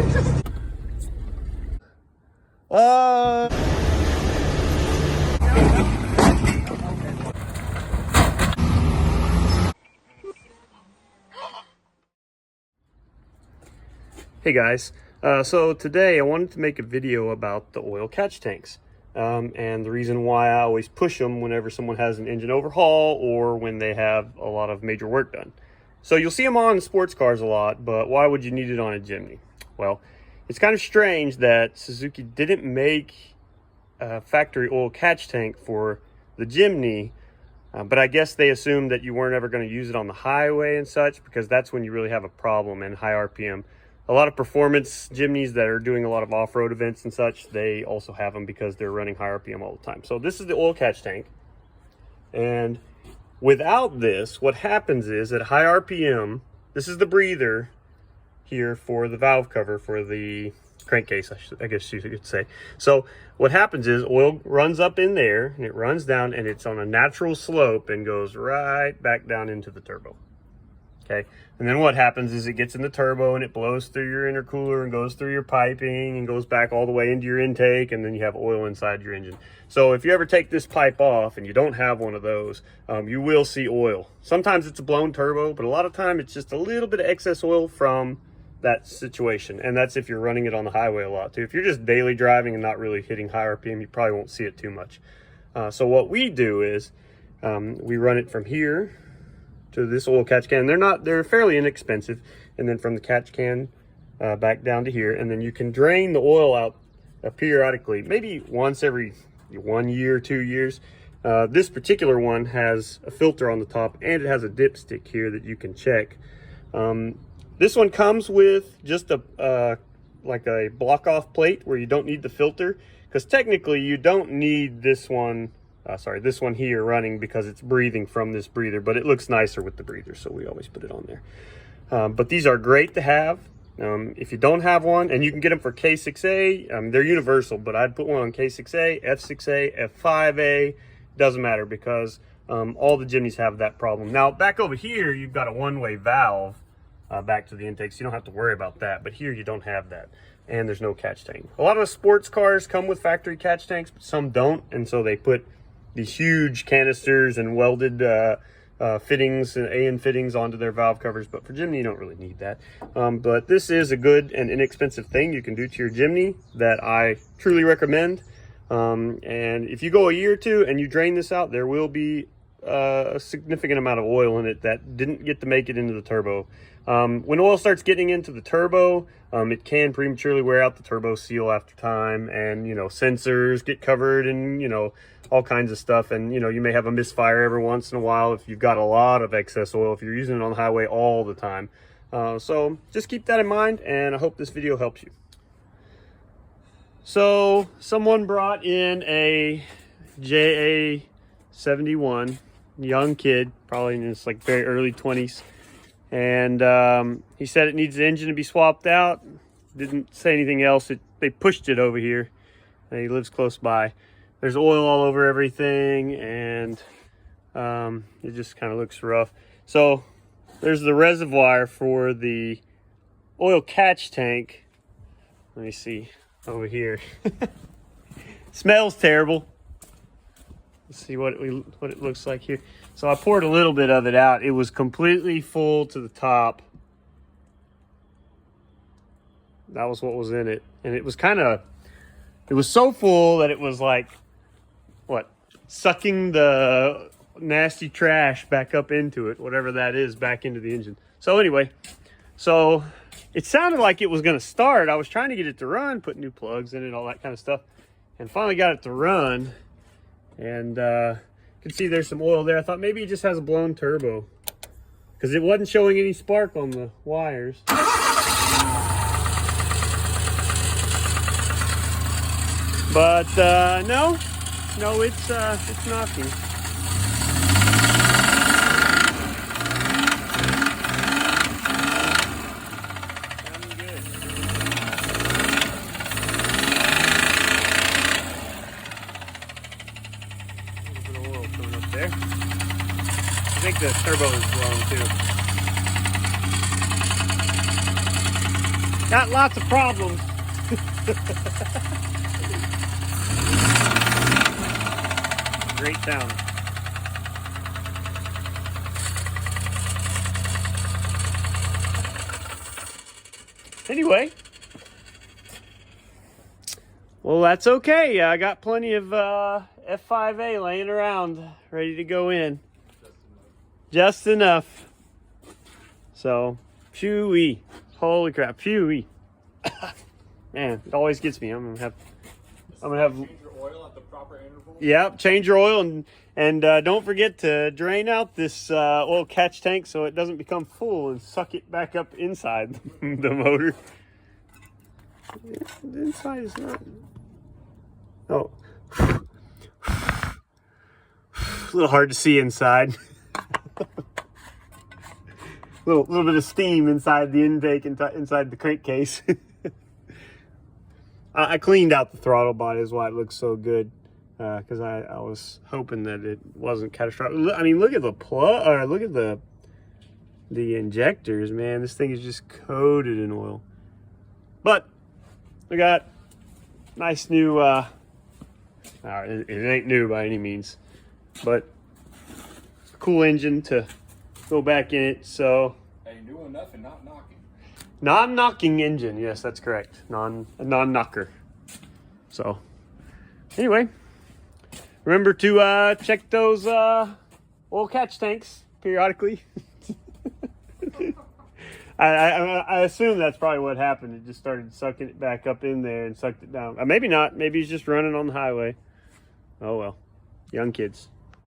Hey guys, so today I wanted to make a video about the oil catch tanks and the reason why I always push them whenever someone has an engine overhaul or when they have a lot of major work done. So you'll see them on sports cars a lot, but why would you need it on a Jimny? Well, it's kind of strange that Suzuki didn't make a factory oil catch tank for the Jimny, but I guess they assumed that you weren't ever going to use it on the highway and such, because that's when you really have a problem and high RPM. A lot of performance Jimnys that are doing a lot of off-road events and such, they also have them because they're running high RPM all the time. So this is the oil catch tank. And without this, what happens is at high RPM, this is the breather here for the valve cover for the crankcase, I guess you could say. So what happens is oil runs up in there and it runs down and it's on a natural slope and goes right back down into the turbo. Okay, and then what happens is it gets in the turbo and it blows through your intercooler and goes through your piping and goes back all the way into your intake, and then you have oil inside your engine. So if you ever take this pipe off and you don't have one of those, you will see oil. Sometimes it's a blown turbo, but a lot of time it's just a little bit of excess oil from that situation, and that's if you're running it on the highway a lot too. If you're just daily driving and not really hitting high RPM, you probably won't see it too much. So what we do is we run it from here to this oil catch can. They're fairly inexpensive, and then from the catch can back down to here, and then you can drain the oil out periodically, maybe once every 1 year, 2 years. This particular one has a filter on the top and it has a dipstick here that you can check. This one comes with just a like a block off plate where you don't need the filter, because technically you don't need this one this one here running because it's breathing from this breather, but it looks nicer with the breather, so we always put it on there. But these are great to have. If you don't have one, and you can get them for K6A, they're universal, but I'd put one on K6A, F6A, F5A, doesn't matter, because all the Jimnys have that problem. Now back over here, you've got a one-way valve back to the intake, so you don't have to worry about that, but here you don't have that. And there's no catch tank. A lot of sports cars come with factory catch tanks, but some don't, and so they put these huge canisters and welded fittings and AN fittings onto their valve covers. But for Jimny, you don't really need that. But this is a good and inexpensive thing you can do to your Jimny that I truly recommend. And if you go a year or two and you drain this out, there will be a significant amount of oil in it that didn't get to make it into the turbo. When oil starts getting into the turbo, it can prematurely wear out the turbo seal after time, and sensors get covered and all kinds of stuff, and you may have a misfire every once in a while if you've got a lot of excess oil, if you're using it on the highway all the time. So just keep that in mind, and I hope this video helps you. So someone brought in a JA71, young kid, probably in his very early 20s, and he said it needs the engine to be swapped out. Didn't say anything else. They pushed it over here. He lives close by. There's oil all over everything, and it just kind of looks rough. So there's the reservoir for the oil catch tank. Let me see over here. Smells terrible. Let's see what it looks like here. So I poured a little bit of it out. It was completely full to the top. That was what was in it. And it was it was so full that it was like, sucking the nasty trash back up into it, whatever that is, back into the engine. So anyway, so it sounded like it was going to start. I was trying to get it to run, put new plugs in it, all that kind of stuff, and finally got it to run. And you can see there's some oil there. I thought maybe it just has a blown turbo, because it wasn't showing any spark on the wires. But no, it's knocking. Sounding good. A little bit of oil coming up there. I think the turbo is blown too. Got lots of problems. Great sound. Anyway, well, that's okay. I got plenty of F5A laying around, ready to go in. Just enough. So, phew-wee. Holy crap, phew-wee. Man, it always gets me. I'm gonna have change your oil at the proper interval. Yep, change your oil and don't forget to drain out this oil catch tank so it doesn't become full and suck it back up inside the motor. The inside is not. Oh, a little hard to see inside. little bit of steam inside the intake inside the crankcase. I cleaned out the throttle body, is why it looks so good. Because I was hoping that it wasn't catastrophic. I mean, look at the plug, or look at the injectors, man. This thing is just coated in oil. But we got nice new. It ain't new by any means, but cool engine to go back in it. So. Hey, new enough and not knocking. Non-knocking engine, yes, that's correct. Non-knocker. So, anyway, remember to check those oil catch tanks periodically. I assume that's probably what happened. It just started sucking it back up in there and sucked it down. Maybe not. Maybe he's just running on the highway. Oh well, young kids.